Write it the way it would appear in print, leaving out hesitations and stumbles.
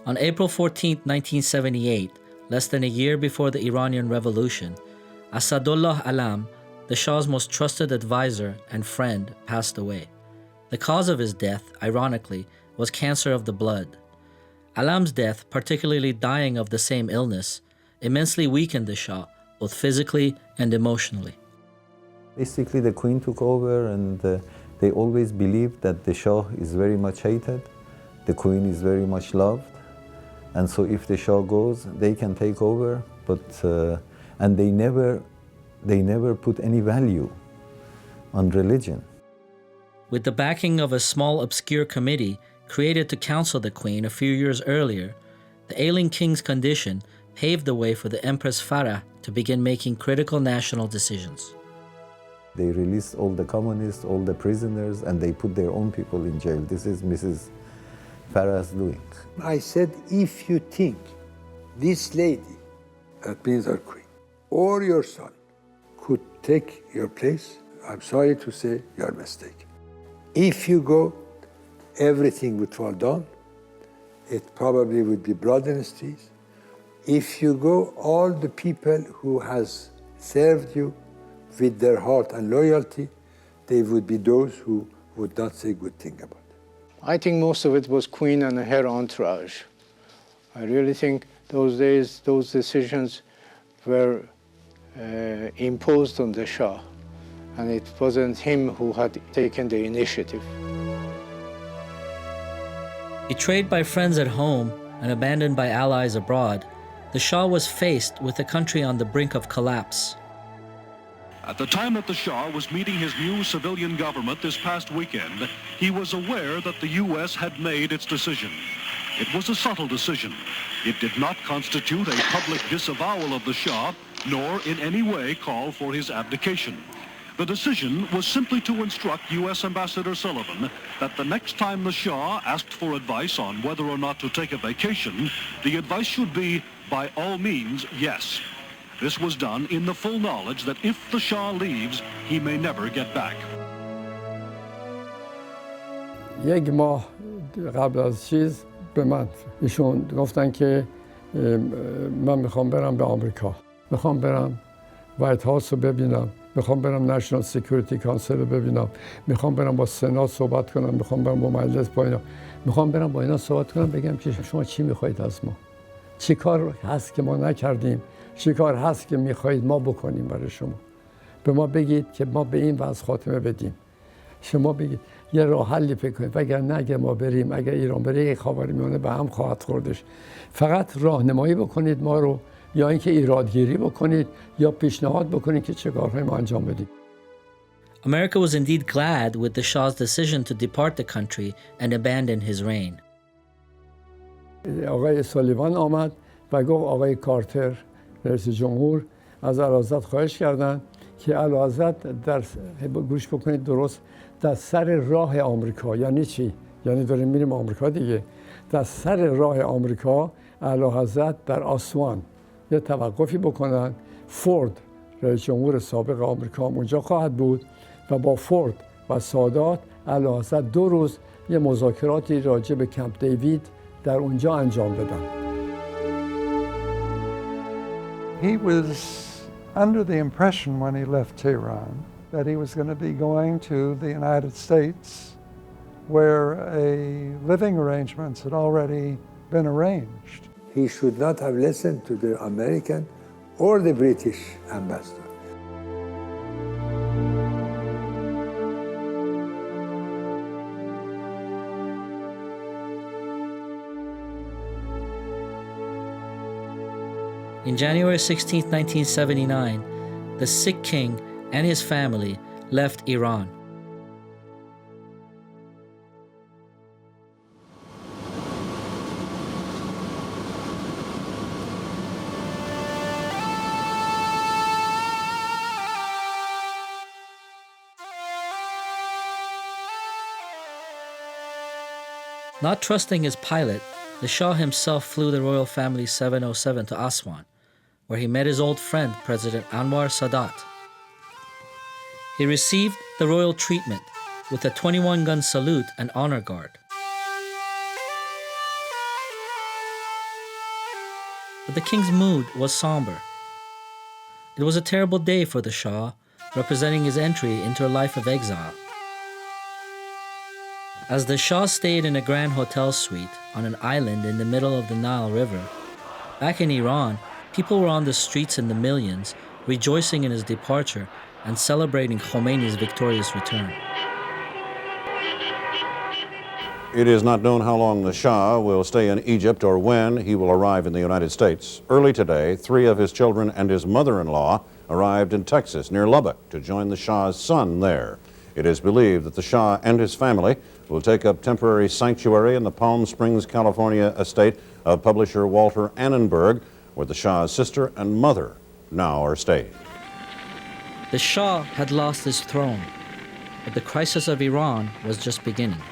On April 14, 1978, less than a year before the Iranian Revolution, Asadullah Alam, the Shah's most trusted advisor and friend, passed away. The cause of his death, ironically, was cancer of the blood. Alam's death, particularly dying of the same illness, immensely weakened the Shah, both physically and emotionally. Basically, the Queen took over, and they always believed that the Shah is very much hated, the Queen is very much loved, and so if the Shah goes, they can take over, and they never put any value on religion. With the backing of a small obscure committee created to counsel the Queen a few years earlier, the ailing king's condition paved the way for the Empress Farah to begin making critical national decisions. They released all the communists, all the prisoners, and they put their own people in jail. This is Mrs. Farah's doing. I said, if you think this lady, that means our Queen, or your son, could take your place, I'm sorry to say you're mistaken. If you go, everything would fall down. It probably would be blood in the streets. If you go, all the people who has served you with their heart and loyalty, they would be those who would not say good thing about it. I think most of it was Queen and her entourage. I really think those days, those decisions were imposed on the Shah, and it wasn't him who had taken the initiative. Betrayed by friends at home and abandoned by allies abroad, the Shah was faced with a country on the brink of collapse. At the time that the Shah was meeting his new civilian government this past weekend, he was aware that the U.S. had made its decision. It was a subtle decision. It did not constitute a public disavowal of the Shah, nor in any way call for his abdication. The decision was simply to instruct U.S. Ambassador Sullivan that the next time the Shah asked for advice on whether or not to take a vacation, the advice should be, by all means, yes. This was done in the full knowledge that if the Shah leaves, he may never get back. یک ماه قبل از چیز به من ایشون گفتن که من میخوام برم به آمریکا، میخوام برم وایت هاوس رو ببینم، میخوام برم نشنال سکیوریتی کانسل رو ببینم، میخوام برم با سنا صحبت کنم، میخوام برم با مجلس با اینا، میخوام برم با اینا صحبت کنم، بگم که شما چی میخواید از ما؟ چی کار هست که ما نکردیم؟ چی کار هست که میخواید ما بکنیم برای شما؟ به ما بگید که ما به این وضع خاتمه بدیم. شما بگید یه راه حلی فکر کنید، وگرنه اگه ما بریم، اگه ایران بره، خاورمیانه به هم خواهد خوردش. فقط راهنمایی بکنید ما رو، یا اینکه ایرادگیری بکنید یا پیشنهاد بکنید که چه کارهایی ما انجام بدیم. America was indeed glad with the Shah's decision to depart the country and abandon his reign. آقای سالیوان آمد و گفت آقای کارتر رئیس جمهور از اعلیحضرت خواهش کردند که اعلیحضرت در گوش بکنید درست، در سر راه آمریکا. یعنی چی؟ یعنی داریم میریم آمریکا دیگه. در سر راه آمریکا اعلیحضرت در آسوان یه توقفی بکنن. فورد رئیس جمهور سابق آمریکا اونجا خواهد بود و با فورد و سادات اعلیحضرت 2 روز یه مذاکراتی راجع به کمپ دیوید در اونجا انجام دادن. He was under the impression when he left Tehran that he was going to be going to the United States, where living arrangements had already been arranged. He should not have listened to the American or the British ambassador. In January 16, 1979, the sick king and his family left Iran. Not trusting his pilot, the Shah himself flew the royal family 707 to Aswan, where he met his old friend, President Anwar Sadat. He received the royal treatment with a 21-gun salute and honor guard. but the king's mood was somber. It was a terrible day for the Shah, representing his entry into a life of exile. As the Shah stayed in a grand hotel suite on an island in the middle of the Nile River, back in Iran, people were on the streets in the millions, rejoicing in his departure and celebrating Khomeini's victorious return. It is not known how long the Shah will stay in Egypt or when he will arrive in the United States. Early today, 3 of his children and his mother-in-law arrived in Texas, near Lubbock, to join the Shah's son there. It is believed that the Shah and his family will take up temporary sanctuary in the Palm Springs, California estate of publisher Walter Annenberg, where the Shah's sister and mother now are staying. The Shah had lost his throne, but the crisis of Iran was just beginning.